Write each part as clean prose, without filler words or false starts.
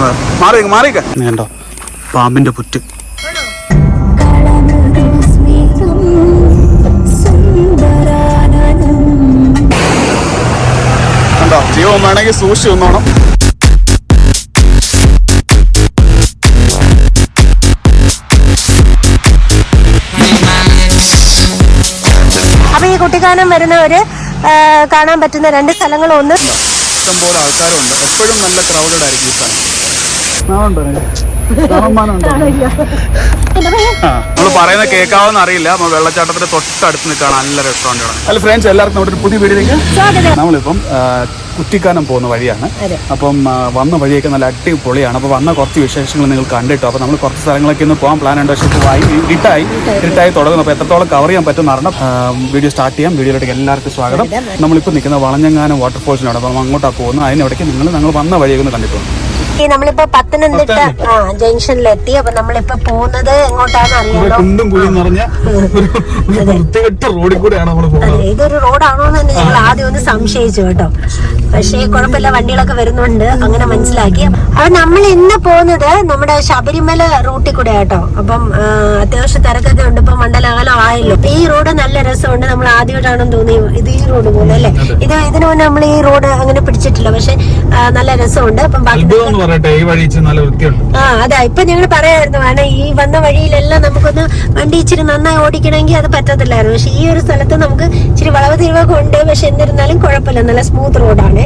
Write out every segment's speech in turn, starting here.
കണ്ടോ പാമ്പിന്റെ പുറ്റ്. കണ്ടോ ജീവൻ വേണമെങ്കിൽ സൂക്ഷിച്ചു നിന്നോണം. അപ്പൊ ഈ കുട്ടിക്കാനം വരുന്നവര് കാണാൻ പറ്റുന്ന 2 സ്ഥലങ്ങളൊന്ന് ഇഷ്ടംപോലെ ആൾക്കാരുണ്ട്. എപ്പോഴും നല്ല ക്രൗഡഡ് ആയിരിക്കും ഈ സ്ഥലം. നമ്മൾ പറയുന്ന കേൾക്കാവെന്ന് അറിയില്ല. നമ്മൾ വെള്ളച്ചാട്ടത്തിന്റെ തൊട്ടടുത്ത് നിൽക്കുകയാണ്. നല്ല റെസ്റ്റോറൻറ്റാണ്. ഹലോ ഫ്രണ്ട്സ്, എല്ലാവർക്കും നമ്മുടെ ഒരു പുതിയ വീഡിയോയിലേക്ക് നമ്മളിപ്പം കുറ്റിക്കാനം പോകുന്ന വഴിയാണ്. അപ്പം വന്ന വഴിയൊക്കെ നല്ല അടിപൊളിയാണ്. അപ്പോൾ വന്ന കുറച്ച് വിശേഷങ്ങൾ നിങ്ങൾ കണ്ടിട്ടോ. അപ്പോൾ നമ്മൾ കുറച്ച് സ്ഥലങ്ങളൊക്കെ ഒന്ന് പോകാൻ പ്ലാൻ ഉണ്ട്. പക്ഷേ ഇരുട്ടായി തുടങ്ങുന്നു. അപ്പോൾ എത്രത്തോളം കവർ ചെയ്യാൻ പറ്റുന്ന അറിയണം. വീഡിയോ സ്റ്റാർട്ട് ചെയ്യാം. വീഡിയോയിലേക്ക് എല്ലാവർക്കും സ്വാഗതം. നമ്മളിപ്പോൾ നിൽക്കുന്ന വളഞ്ഞങ്ങാനം വാട്ടർഫോൾസിനാണ്. അപ്പം അങ്ങോട്ടാണ് പോകുന്നത്. അതിനിടയ്ക്ക് ഞങ്ങൾ വന്ന വഴിയൊക്കെ ഒന്ന് കണ്ടിട്ടുണ്ട്. നമ്മളിപ്പോ പത്തനംതിട്ട ജംഗ്ഷനിലെത്തി. അപ്പൊ നമ്മളിപ്പോ പോകുന്നത് എങ്ങോട്ടാന്ന് അറിയാലോ. ഇതൊരു റോഡാണോ എന്ന് തന്നെ ഞങ്ങൾ ആദ്യം ഒന്ന് സംശയിച്ചു കേട്ടോ. പക്ഷേ കുഴപ്പമില്ല, വണ്ടികളൊക്കെ വരുന്നുണ്ട്, അങ്ങനെ മനസ്സിലാക്കി. അപ്പൊ നമ്മൾ ഇന്ന് പോകുന്നത് നമ്മുടെ ശബരിമല റൂട്ടിൽ കൂടെ കേട്ടോ. അപ്പം അത്യാവശ്യം തിരക്കൊക്കെ ഉണ്ട്. ഇപ്പൊ മണ്ഡലകാലം ആയല്ലോ. ഈ റോഡ് നല്ല രസമുണ്ട്. നമ്മൾ ആദ്യമായിട്ടാണെന്ന് തോന്നി ഇത് ഈ റോഡ് പോലെ അല്ലേ. ഇതിനു മുന്നേ നമ്മൾ ഈ റോഡ് അങ്ങനെ പിടിച്ചിട്ടില്ല. പക്ഷെ നല്ല രസമുണ്ട്. അപ്പം ബാക്കി അതാ ഇപ്പൊ ഞങ്ങൾ പറയായിരുന്നു, കാരണം ഈ വന്ന വഴിയിലെല്ലാം നമുക്കൊന്ന് വണ്ടി ഇച്ചിരി നന്നായി ഓടിക്കണമെങ്കിൽ അത് പറ്റത്തില്ലായിരുന്നു. പക്ഷെ ഈ ഒരു സ്ഥലത്ത് നമുക്ക് ഇച്ചിരി വളവ് തിരിവൊക്കെ ഉണ്ട്. പക്ഷെ എന്നിരുന്നാലും കുഴപ്പമില്ല, നല്ല സ്മൂത്ത് റോഡാണ്.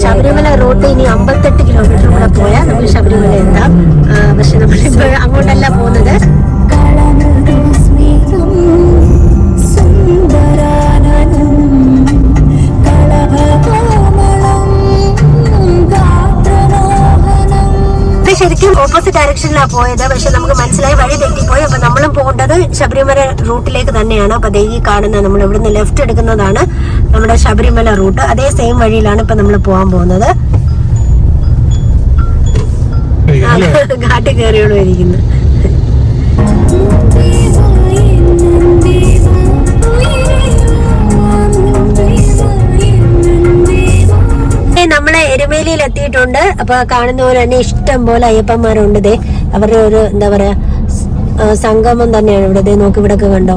ശബരിമല റോഡ് ഇനി 58 കിലോമീറ്റർ കൂടെ പോയാൽ നമുക്ക് ശബരിമല എത്താം. പക്ഷെ നമ്മളിപ്പോ അങ്ങോട്ടല്ല പോകുന്നത്. ശരിക്കും ഓപ്പോസിറ്റ് ഡയറക്ഷനിലാണ് പോയത്. പക്ഷെ നമുക്ക് മനസ്സിലായി വഴി തെറ്റിപ്പോയി. അപ്പൊ നമ്മളും പോകേണ്ടത് ശബരിമല റൂട്ടിലേക്ക് തന്നെയാണ്. അപ്പൊ ഈ കാണുന്ന നമ്മൾ ഇവിടുന്ന് ലെഫ്റ്റ് എടുക്കുന്നതാണ് നമ്മുടെ ശബരിമല റൂട്ട്. അതേ സെയിം വഴിയിലാണ് ഇപ്പൊ നമ്മൾ പോകാൻ പോകുന്നത്. കാട്ടിൽ കയറിയോളൂ ഇരിക്കുന്നത്. നമ്മളെ എരുമേലിയിൽ എത്തിയിട്ടുണ്ട്. അപ്പൊ കാണുന്ന പോലെ തന്നെ ഇഷ്ടം പോലെ അയ്യപ്പന്മാരുണ്ട്. അവരുടെ ഒരു എന്താ പറയാ സംഗമം തന്നെയാണ് ഇവിടെ. നോക്കി ഇവിടെ ഒക്കെ കണ്ടോ,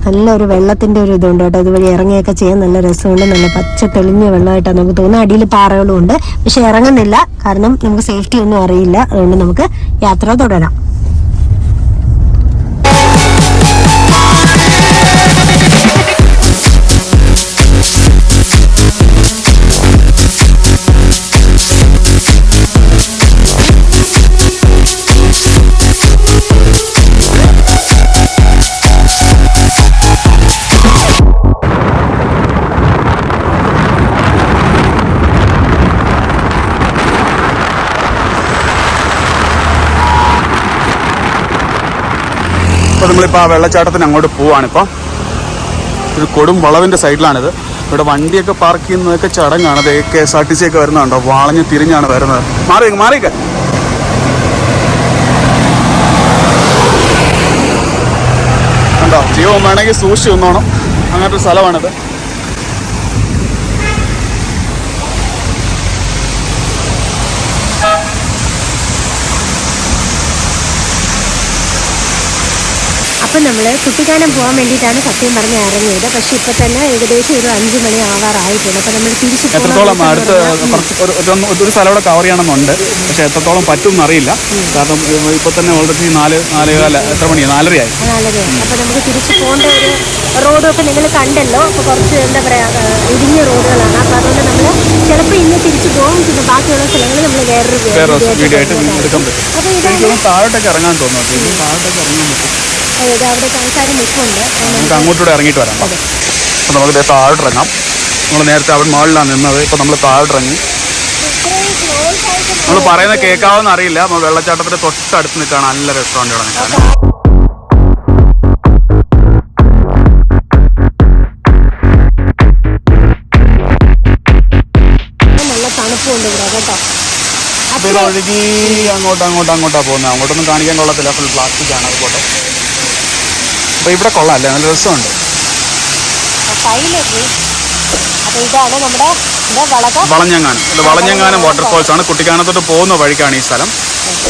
നല്ലൊരു വെള്ളത്തിന്റെ ഒരു ഇതുണ്ട് കേട്ടോ. ഇതുവഴി ഇറങ്ങിയൊക്കെ ചെയ്യാൻ നല്ല രസമുണ്ട്. നല്ല പച്ച തെളിഞ്ഞ വെള്ളമായിട്ടാണ് നമുക്ക് തോന്നുന്നത്. അടിയിൽ പാറകളും ഉണ്ട്, പക്ഷെ ഇറങ്ങുന്നില്ല, കാരണം നമുക്ക് സേഫ്റ്റി ഒന്നും അറിയില്ല. അതുകൊണ്ട് നമുക്ക് യാത്ര തുടരാം. നമ്മളിപ്പോൾ ആ വെള്ളച്ചാട്ടത്തിന് അങ്ങോട്ട് പോവാണിപ്പോൾ. ഒരു കൊടും വളവിൻ്റെ സൈഡിലാണിത്. ഇവിടെ വണ്ടിയൊക്കെ പാർക്ക് ചെയ്യുന്നതൊക്കെ ചടങ്ങാണ്. അത് KSRTC ഒക്കെ വരുന്നുണ്ടോ, വളഞ്ഞ് തിരിഞ്ഞാണ് വരുന്നത്. മാറിയൊക്കെ കണ്ടോ, ജീവൻ വേണമെങ്കിൽ സൂക്ഷിച്ചു നിന്നോണം. അങ്ങനത്തെ ഒരു സ്ഥലമാണിത്. അപ്പം നമ്മൾ കുട്ടിക്കാനം പോകാൻ വേണ്ടിയിട്ടാണ് സത്യം പറഞ്ഞ് ഇറങ്ങിയത്. പക്ഷെ ഇപ്പൊ തന്നെ ഏകദേശം ഒരു 5 മണി ആവാറായിട്ടുണ്ട്. അപ്പൊ നമ്മൾ തിരിച്ചു എത്രത്തോളം അടുത്ത് ഒരു സ്ഥലം ഇവിടെ കവർ ചെയ്യണമെന്നുണ്ട്. പക്ഷെ എത്രത്തോളം പറ്റും എന്നറിയില്ല. കാരണം ഇപ്പൊ തന്നെ ഓൾറെഡി 4:45 എത്ര മണിയാണ്, 4:30 അപ്പൊ നമുക്ക് തിരിച്ചു പോകേണ്ട ഒരു റോഡൊക്കെ നിങ്ങൾ കണ്ടല്ലോ. അപ്പൊ കുറച്ച് എന്താ പറയാ ഇടിഞ്ഞ റോഡുകളാണ്. അപ്പൊ അതുകൊണ്ട് നമ്മൾ ചിലപ്പോൾ ഇന്ന് തിരിച്ചു പോകും. പിന്നെ ബാക്കിയുള്ള സ്ഥലങ്ങൾ നമ്മൾ വേറൊരു വീഡിയോ ആയിട്ട് എടുക്കാൻ പറ്റും. അപ്പൊ ഇതൊന്നും താഴോട്ടൊക്കെ ഇറങ്ങാൻ തോന്നുന്നു. താഴോട്ടൊക്കെ ഇറങ്ങാൻ പറ്റും. അവിടേക്ക് ആൾക്കാർ നിൽക്കുന്നുണ്ട്. നമുക്ക് അങ്ങോട്ടൂടെ ഇറങ്ങിയിട്ട് വരാം. അപ്പോൾ നമുക്ക് താഴോട്ടിറങ്ങാം. നമ്മൾ നേരത്തെ അവിടെ മുകളിലാണ് നിന്നത്. ഇപ്പോൾ നമ്മൾ താഴോട്ടിറങ്ങി. നമ്മൾ പറയുന്നത് കേൾക്കാവെന്ന് അറിയില്ല. നമ്മൾ വെള്ളച്ചാട്ടത്തിന്റെ തൊട്ടടുത്ത് നിൽക്കുകയാണ്. നല്ല റെസ്റ്റോറൻറ്റുകളാണ് നിൽക്കാൻ. നല്ല തണുപ്പുണ്ട് ഇവിടെ കേട്ടോ. ഒഴുകി അങ്ങോട്ടാ പോകുന്നത്. അങ്ങോട്ടൊന്നും കാണിക്കാൻ കൊള്ളത്തില്ല, ഫുൾ പ്ലാസ്റ്റിക് ആണ്. അതുപോലെ അപ്പോൾ ഇവിടെ കൊള്ളാമല്ലേ, നല്ല രസമുണ്ട്. അപ്പൊ ഇതാണ് നമ്മുടെ വളഞ്ഞങ്ങാനം. ഇത് വളഞ്ഞങ്ങാനം വാട്ടർഫോൾസ് ആണ്. കുട്ടിക്കാനത്തോട്ട് പോകുന്ന വഴിക്കാണ് ഈ സ്ഥലം.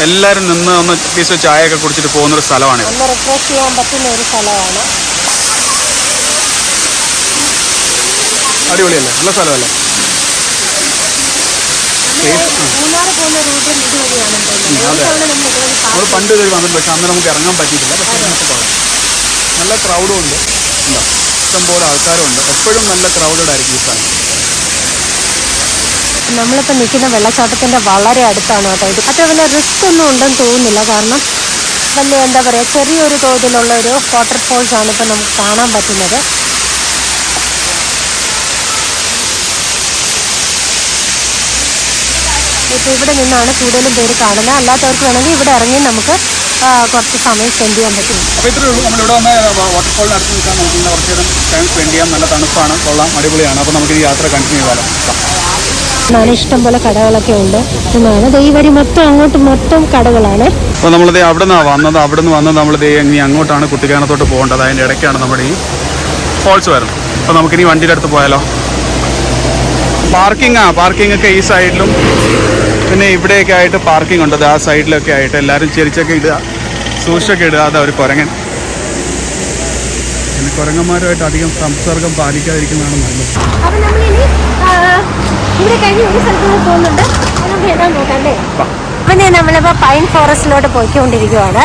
എല്ലാവരും നിന്ന് ഒന്ന് അറ്റ്ലീസ്റ്റ് ചായയൊക്കെ കുടിച്ചിട്ട് പോകുന്നൊരു സ്ഥലമാണിത്. റിഫ്രഷ് ചെയ്യാൻ പറ്റുന്ന ഒരു സ്ഥലമാണ്. അടിപൊളിയല്ലേ? നല്ല സ്ഥലമല്ലേ? മൂന്നാർ പോകുന്ന റൂട്ട് ഇതുവഴിയാണ്. നമ്മൾ പണ്ട് ഇതുവഴി വന്നിട്ടുണ്ട്, പക്ഷെ അന്ന് നമുക്ക് ഇറങ്ങാൻ പറ്റിയിട്ടില്ല. നല്ല ക്രൗഡും ഉണ്ട്, ഇഷ്ടംപോലെ ആൾക്കാരും ഉണ്ട്. എപ്പോഴും നല്ല ക്രൗഡഡ് ആയിരിക്കും ഈ സ്ഥലം. നമ്മളിപ്പോൾ നിൽക്കുന്ന വെള്ളച്ചാട്ടത്തിൻ്റെ വളരെ അടുത്താണ് കേട്ടോ. ഇത് അത്ര വലിയ റിസ്ക് ഒന്നും ഉണ്ടെന്ന് തോന്നുന്നില്ല. കാരണം വലിയ എന്താ പറയുക, ചെറിയൊരു തോതിലുള്ള ഒരു വാട്ടർഫോൾസ് ആണ് ഇപ്പോൾ നമുക്ക് കാണാൻ പറ്റുന്നത്. ഇപ്പോൾ ഇവിടെ നിന്നാണ് കൂടുതലും പേര് കാണുന്നത്. അല്ലാത്തവർക്ക് വേണമെങ്കിൽ ഇവിടെ ഇറങ്ങി നമുക്ക് കുറച്ച് സമയം സ്പെൻഡ് ചെയ്യാൻ പറ്റും. അപ്പോൾ ഇത്രയേ ഉള്ളൂ. നമ്മളിവിടെ വന്ന വാട്ടർഫോളിന് അടുത്ത് നിൽക്കാൻ നമുക്ക് കുറച്ച് നേരം ടൈം സ്പെൻഡ് ചെയ്യാം. നല്ല തണുപ്പാണ്, കൊള്ളാം, അടിപൊളിയാണ്. അപ്പോൾ നമുക്ക് ഈ യാത്ര കണ്ടിന്യൂ ചെയ്യാമല്ലോ. ഇഷ്ടംപോലെ കടകളൊക്കെ ഉണ്ട്. ഈ വരി മൊത്തം കടകളാണ്. അപ്പോൾ നമ്മളിത് അവിടെ നിന്നാണ് വന്നത്. അവിടെ നിന്ന് വന്ന് നമ്മളിത് ഇനി അങ്ങോട്ടാണ് കുട്ടിക്കാനത്തോട്ട് പോകേണ്ടത്. അതിൻ്റെ ഇടയ്ക്കാണ് നമ്മുടെ ഈ ഫോൾസ് വരുന്നത്. അപ്പോൾ നമുക്കിനി വണ്ടിയുടെ അടുത്ത് പോയാലോ? പാർക്കിംഗ് ഒക്കെ ഈ സൈഡിലും പിന്നെ ഇവിടെയൊക്കെ ആയിട്ട് പാർക്കിംഗ് ഉണ്ട്. ആ സൈഡിലൊക്കെ ആയിട്ട് എല്ലാവരും ചെരിച്ചൊക്കെ ഇടുക, സൂക്ഷിച്ചൊക്കെ ഇടുക. അത് ഒരു കുരങ്ങൻ. പിന്നെ കുരങ്ങന്മാരുമായിട്ട് അധികം സംസർഗം പാലിക്കാതിരിക്കുന്നതാണ് നല്ലത്. അപ്പോൾ നമ്മളിനി ഇവിടെ കഴിഞ്ഞ് ഒരു സ്ഥലത്ത് പോകുന്നുണ്ട്. നമുക്ക് ഏതാ നോക്കാല്ലേ? പിന്നെ നമ്മളിപ്പോൾ പൈൻ ഫോറസ്റ്റിലോട്ട് പോയിക്കൊണ്ടിരിക്കുകയാണ്.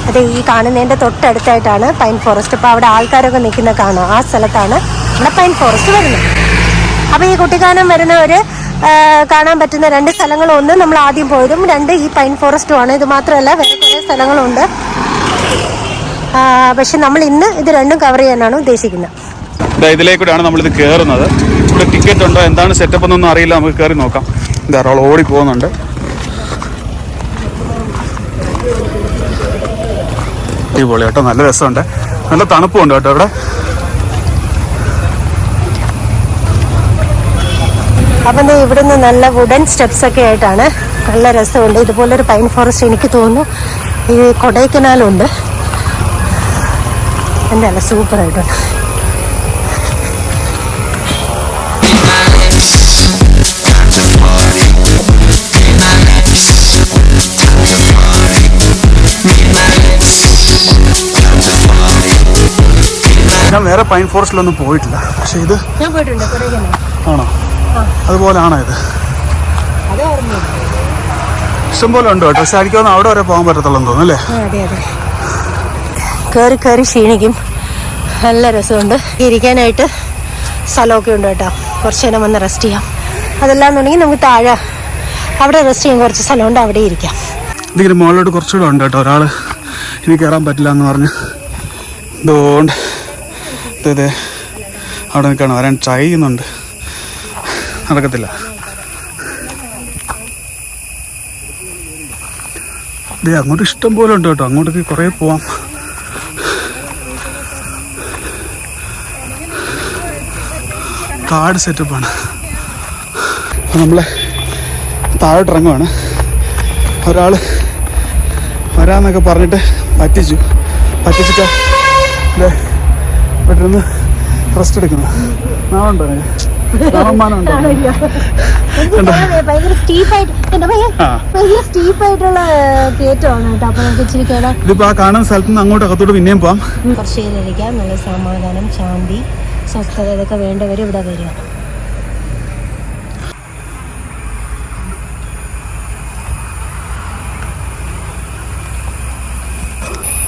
അത് ഈ കാണുന്നതിൻ്റെ തൊട്ടടുത്തായിട്ടാണ് പൈൻ ഫോറസ്റ്റ്. ഇപ്പോൾ അവിടെ ആൾക്കാരൊക്കെ നിൽക്കുന്ന കാണാം. ആ സ്ഥലത്താണ് നമ്മുടെ പൈൻ ഫോറസ്റ്റ് വരുന്നത്. അപ്പോൾ ഈ കുട്ടിക്കാനം വരുന്നവർ കാണാൻ പറ്റുന്ന രണ്ട് സ്ഥലങ്ങളും, ഒന്ന് നമ്മൾ ആദ്യം പോയതും, രണ്ട് ഈ പൈൻ ഫോറസ്റ്റുമാണ്. ഇത് മാത്രമല്ല വേറെ കുറേ സ്ഥലങ്ങളുണ്ട്. പക്ഷെ നമ്മൾ ഇന്ന് ഇത് രണ്ടും കവർ ചെയ്യാനാണ് ഉദ്ദേശിക്കുന്നത്. ഇതിലേക്കൂടെയാണ് നമ്മളിത് കയറുന്നത്. ഇവിടെ ടിക്കറ്റ് ഉണ്ടോ, എന്താണ് സെറ്റപ്പ് എന്നൊന്നും അറിയില്ല. നമുക്ക് കയറി നോക്കാം. ധാരാളം ഓടി പോകുന്നുണ്ട്. അടിപൊളി കേട്ടോ, നല്ല രസമുണ്ട്, നല്ല തണുപ്പുണ്ട് കേട്ടോ ഇവിടെ. അപ്പം ഇവിടുന്ന് നല്ല വുഡൻ സ്റ്റെപ്സ് ഒക്കെ ആയിട്ടാണ്. നല്ല രസമുണ്ട്. ഇതുപോലൊരു പൈൻ ഫോറസ്റ്റ് എനിക്ക് തോന്നുന്നു ഈ കൊടൈക്കനാലുണ്ട്. എന്തായാലും സൂപ്പറായിട്ടുണ്ട്. ഞാൻ വേറെ പൈൻ ഫോറസ്റ്റിലൊന്നും പോയിട്ടില്ല, പക്ഷെ ഇത് ഞാൻ പോയിട്ടുണ്ട്. കൊടൈക്കനാൽ ആണോ? അതുപോലെയാണോ ഇത്? ഇഷ്ടംപോലെ ഉണ്ട് കേട്ടോ. പക്ഷെ എനിക്ക് തോന്നുന്നു അവിടെ വരെ പോകാൻ പറ്റത്തുള്ളൂ തോന്നുന്നു അല്ലേ? അതെ അതെ, കയറി ക്ഷീണിക്കും. നല്ല രസമുണ്ട്. ഇരിക്കാനായിട്ട് സ്ഥലമൊക്കെ ഉണ്ട് കേട്ടോ. കുറച്ച് നേരം വന്ന് റെസ്റ്റ് ചെയ്യാം. അതല്ലാന്നുണ്ടെങ്കിൽ നമുക്ക് താഴെ അവിടെ റെസ്റ്റ് ചെയ്യാൻ കുറച്ച് സ്ഥലമുണ്ട്, അവിടെ ഇരിക്കാം. ഇതിങ്ങനെ മുകളിലോട്ട് കുറച്ചുകൂടെ ഉണ്ട് കേട്ടോ. ഒരാൾ ഇനി കയറാൻ പറ്റില്ല എന്ന് പറഞ്ഞ് ഇതുകൊണ്ട് ഇതേ അവിടെ നിൽക്കണം. വരാൻ ട്രൈ ചെയ്യുന്നുണ്ട്, നടക്കത്തില്ല. ഇതേ അങ്ങോട്ട് ഇഷ്ടം പോലെ ഉണ്ട് കേട്ടോ. അങ്ങോട്ടേക്ക് കുറേ പോവാം. കാട് സെറ്റപ്പാണ്. അപ്പം നമ്മൾ താഴോട്ടിറങ്ങുവാണ്. ഒരാൾ വരാമെന്നൊക്കെ പറഞ്ഞിട്ട് പറ്റിച്ചിട്ട് പെട്ടെന്ന് റെസ്റ്റ് എടുക്കുന്നു. നാളുണ്ടോ? ഭയങ്കര സ്റ്റീപ്പായിട്ടുള്ള കയറ്റമാണ് കേട്ടോ. അപ്പൊ നമുക്ക് ഇച്ചിരി കേടാം. ഇതിപ്പോ ആ കാണുന്ന സ്ഥലത്ത് നിന്ന് അങ്ങോട്ട് അകത്തോട്ട് പിന്നെയും പോവാം. കുറച്ച് നേരം നല്ല സമാധാനം, ശാന്തി, സ്വസ്ഥത ഇതൊക്കെ വേണ്ടവർ ഇവിടെ വരിക.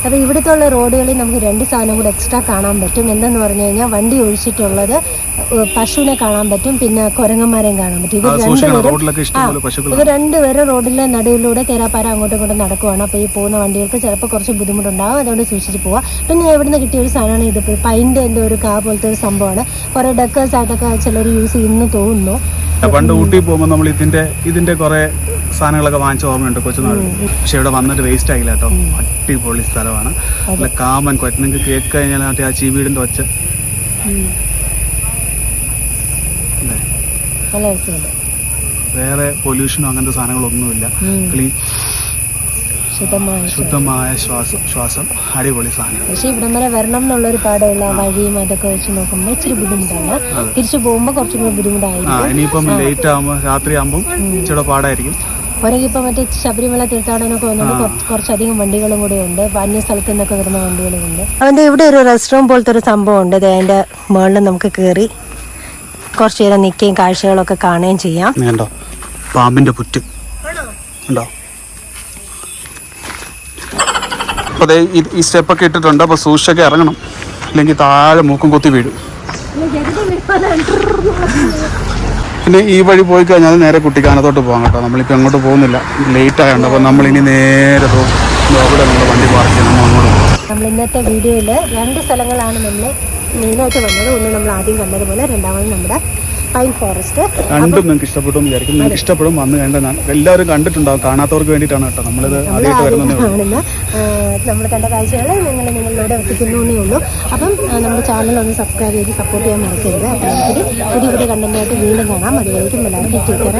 അപ്പോൾ ഇവിടുത്തെ ഉള്ള റോഡുകളിൽ നമുക്ക് രണ്ട് സാധനം കൂടെ എക്സ്ട്രാ കാണാൻ പറ്റും. എന്തെന്ന് പറഞ്ഞു കഴിഞ്ഞാൽ വണ്ടി ഒഴിച്ചിട്ടുള്ളത് പശുവിനെ കാണാൻ പറ്റും, പിന്നെ കുരങ്ങന്മാരെയും കാണാൻ പറ്റും. ഇത് രണ്ടുപേരും റോഡിലെ നടുവിലൂടെ തേരാപ്പാര അങ്ങോട്ടും ഇങ്ങോട്ടും നടക്കുവാണ്. അപ്പോൾ ഈ പോകുന്ന വണ്ടികൾക്ക് ചിലപ്പോൾ കുറച്ച് ബുദ്ധിമുട്ടുണ്ടാകും. അതുകൊണ്ട് സൂക്ഷിച്ച് പോവാം. പിന്നെ എവിടുന്ന് കിട്ടിയ ഒരു സാധനമാണ് ഇത്. പൈൻ്റെ എന്തോ ഒരു കാ പോലത്തെ ഒരു സംഭവമാണ്. കുറേ ഡെക്കേഴ്സ് ആയിട്ടൊക്കെ ചിലർ യൂസ് ചെയ്യുന്നു തോന്നുന്നു. പണ്ട് ഊട്ടി പോകുമ്പോൾ നമ്മൾ ഇതിന്റെ കുറെ സാധനങ്ങളൊക്കെ വാങ്ങിച്ച ഓർമ്മയുണ്ട് കൊച്ചുനാൾ. പക്ഷെ ഇവിടെ വന്നിട്ട് വേസ്റ്റ് ആയില്ല കേട്ടോ. അടിപൊളി സ്ഥലമാണ്. നല്ല കാമൻ കൊറ്റ. നിങ്ങൾക്ക് കേക്ക് കഴിഞ്ഞാൽ മറ്റേ ആ ചീവീടിന്റെ ഒച്ച. വേറെ പൊല്യൂഷനോ അങ്ങനത്തെ സാധനങ്ങളൊന്നുമില്ല. ക്ലീൻ ശുദ്ധമായ ശ്വാസം അടിപൊളി സാധനം. പക്ഷെ ഇവിടം വരെ വരണം എന്നുള്ളൊരു പാടുള്ള വഴിയും അതൊക്കെ വെച്ച് നോക്കുമ്പോൾ ഇച്ചിരി ബുദ്ധിമുട്ടാണ്. തിരിച്ചു പോകുമ്പോൾ കുറച്ചും കൂടി ബുദ്ധിമുട്ടായിരിക്കും. ഇനിയിപ്പം ലേറ്റ് ആകുമ്പോൾ രാത്രി ആകുമ്പോൾ ഇച്ചിരി പാടായിരിക്കും. ഒരേക്കിപ്പോ മറ്റേ ശബരിമല തീർത്ഥാടനമൊക്കെ വന്നുകൊണ്ട് കുറച്ചധികം വണ്ടികളും കൂടെ ഉണ്ട്. അന്യ സ്ഥലത്തു നിന്നൊക്കെ വരുന്ന വണ്ടികളും ഉണ്ട്. അവന്റെ ഇവിടെ ഒരു റെസ്റ്റോറന്റ് പോലത്തെ ഒരു സംഭവം ഉണ്ട്. അതിന്റെ മുകളിൽ നമുക്ക് കയറി കുറച്ചു നേരം നിൽക്കുകയും കാഴ്ചകളൊക്കെ കാണുകയും ചെയ്യാം. കണ്ടോ പാമ്പിന്റെ പുറ്റ് ഉണ്ടോ? അപ്പൊ അതെ ഈ സ്റ്റെപ്പൊക്കെ ഇട്ടിട്ടുണ്ട്. അപ്പൊ സൂക്ഷിച്ചൊക്കെ ഇറങ്ങണം, അല്ലെങ്കിൽ താഴെ മൂക്കും കൊത്തി വീഴും. പിന്നെ ഈ വഴി പോയി കഴിഞ്ഞാൽ നേരെ കുട്ടിക്കാനത്തോട്ട് പോകാം കേട്ടോ. നമ്മളിപ്പോൾ എങ്ങോട്ട് പോകുന്നില്ല, ലേറ്റ് ആയതുകൊണ്ട്. അപ്പോൾ നമ്മളിനി നേരെ അവിടെ നമ്മൾ വണ്ടി പാർക്ക് ചെയ്യണം, നമ്മൾ അങ്ങോട്ട് പോകും. നമ്മൾ ഇന്നത്തെ വീഡിയോയിൽ 2 സ്ഥലങ്ങളാണ് നമ്മൾ മെയിനായിട്ട് വന്നത്. ഒന്ന് നമ്മൾ ആദ്യം കണ്ടതുപോലെ, രണ്ടാമത് നമ്മുടെ പൈൻ ഫോറസ്റ്റ്. രണ്ടും നിങ്ങൾക്ക് ഇഷ്ടപ്പെട്ടു എന്ന് വിചാരിക്കും. നിങ്ങൾക്ക് ഇഷ്ടപ്പെടും, വന്ന് കണ്ടാൽ എല്ലാവരും കണ്ടിട്ടുണ്ടാവും. കാണാത്തവർക്ക് വേണ്ടിയിട്ടാണ് കേട്ടോ നമ്മളിത് ആദ്യമായിട്ട് വരുന്നത്. നമ്മൾ കണ്ട കാഴ്ചകൾ നിങ്ങളിലൂടെ എത്തിക്കുന്നേ ഉള്ളൂ. അപ്പം നമ്മുടെ ചാനൽ ഒന്ന് സബ്സ്ക്രൈബ് ചെയ്ത് സപ്പോർട്ട് ചെയ്യാൻ മറക്കരുത്. അപ്പം പുതിയ കണ്ടന്റായിട്ട് വീണ്ടും കാണാം. അതുവരേക്കും എല്ലാവരും ടേക്ക് കെയർ.